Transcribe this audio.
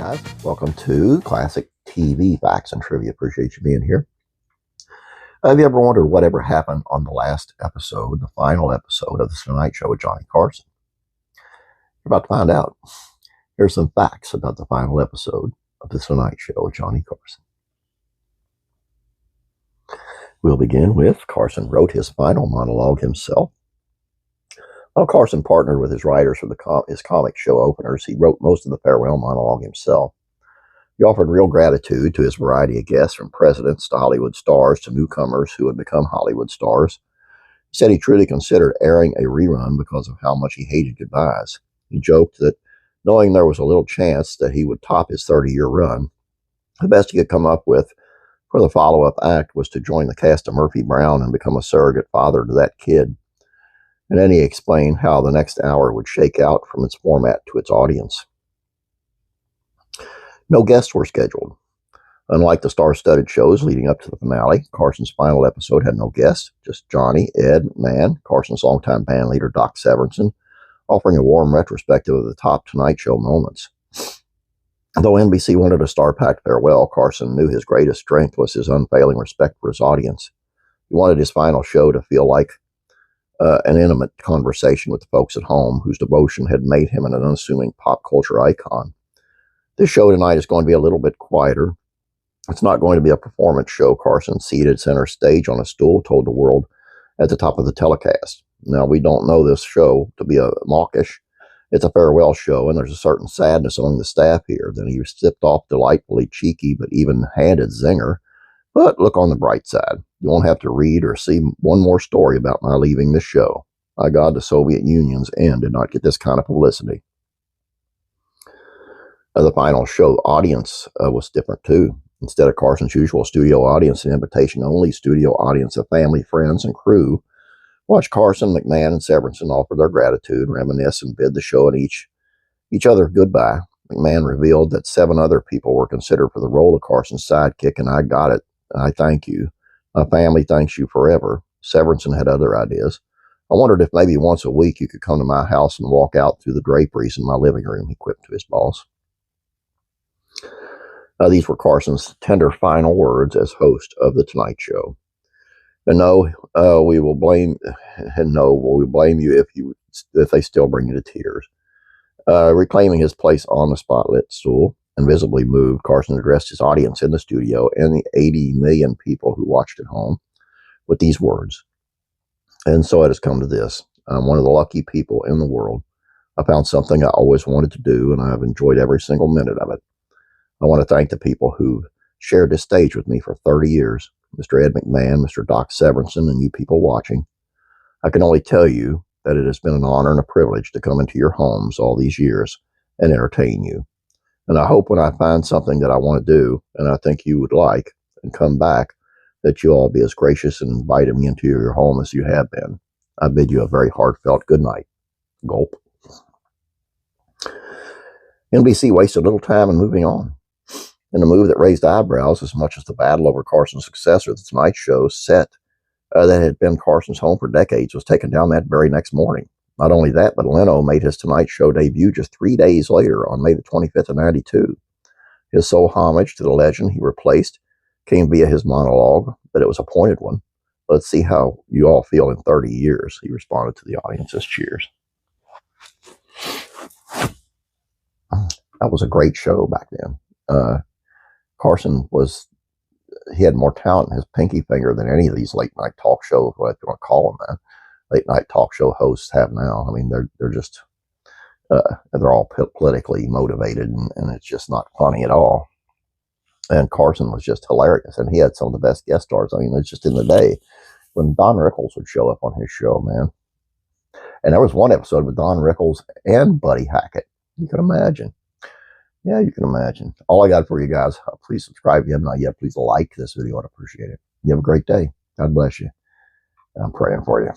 guys. Welcome to Classic TV Facts and Trivia. Appreciate you being here. Have you ever wondered whatever happened on the last episode, the final episode of The Tonight Show with Johnny Carson? You're about to find out. Here's some facts about the final episode of The Tonight Show with Johnny Carson. We'll begin with Carson wrote his final monologue himself. While Carson partnered with his writers for his comic show openers, he wrote most of the farewell monologue himself. He offered real gratitude to his variety of guests, from presidents to Hollywood stars to newcomers who had become Hollywood stars. He said he truly considered airing a rerun because of how much he hated goodbyes. He joked that, knowing there was a little chance that he would top his 30-year run, the best he could come up with for the follow-up act was to join the cast of Murphy Brown and become a surrogate father to that kid. And then he explained how the next hour would shake out from its format to its audience. No guests were scheduled. Unlike the star-studded shows leading up to the finale, Carson's final episode had no guests, just Johnny, Ed, McMahon, Carson's longtime band leader Doc Severinsen, offering a warm retrospective of the top Tonight Show moments. Though NBC wanted a star-packed farewell, Carson knew his greatest strength was his unfailing respect for his audience. He wanted his final show to feel like an intimate conversation with the folks at home whose devotion had made him an unassuming pop culture icon. This show tonight is going to be a little bit quieter. It's not going to be a performance show. Carson, seated center stage on a stool, told the world at the top of the telecast. Now, we don't know this show to be a mawkish. It's a farewell show, and there's a certain sadness among the staff here. Then he sipped off delightfully cheeky but even-handed zinger. But look on the bright side. You won't have to read or see one more story about my leaving this show. By God, the Soviet Union's end did not get this kind of publicity. The final show audience was different too. Instead of Carson's usual studio audience, an invitation-only studio audience of family, friends, and crew watched Carson, McMahon, and Severinsen offer their gratitude, reminisce, and bid the show and each other goodbye. McMahon revealed that 7 other people were considered for the role of Carson's sidekick, and I got it. I thank you. My family thanks you forever. Severinsen had other ideas. I wondered if maybe once a week you could come to my house and walk out through the draperies in my living room, he quipped to his boss. These were Carson's tender final words as host of The Tonight Show. And no, we will blame you if they still bring you to tears. Reclaiming his place on the spotlit stool, invisibly moved, Carson addressed his audience in the studio and the 80 million people who watched at home with these words. And so it has come to this. I'm one of the lucky people in the world. I found something I always wanted to do, and I have enjoyed every single minute of it. I want to thank the people who shared this stage with me for 30 years, Mr. Ed McMahon, Mr. Doc Severinsen, and you people watching. I can only tell you that it has been an honor and a privilege to come into your homes all these years and entertain you. And I hope when I find something that I want to do and I think you would like and come back, that you all be as gracious and invited me into your home as you have been. I bid you a very heartfelt good night. Gulp. NBC wasted little time in moving on. In a move that raised eyebrows as much as the battle over Carson's successor, The Tonight Show set that had been Carson's home for decades was taken down that very next morning. Not only that, but Leno made his Tonight Show debut just 3 days later on May the 25th of 92. His sole homage to the legend he replaced came via his monologue, but it was a pointed one. Let's see how you all feel in 30 years, he responded to the audience's cheers. That was a great show back then. Carson he had more talent in his pinky finger than any of these late night talk shows, what you want to call them, man. Late night talk show hosts have now. I mean, they're just, they're all politically motivated, and it's just not funny at all. And Carson was just hilarious, and he had some of the best guest stars. I mean, it's just in the day when Don Rickles would show up on his show, man. And there was one episode with Don Rickles and Buddy Hackett. You can imagine. Yeah, you can imagine. All I got for you guys, please subscribe if you have not yet. Please like this video. I'd appreciate it. You have a great day. God bless you. I'm praying for you.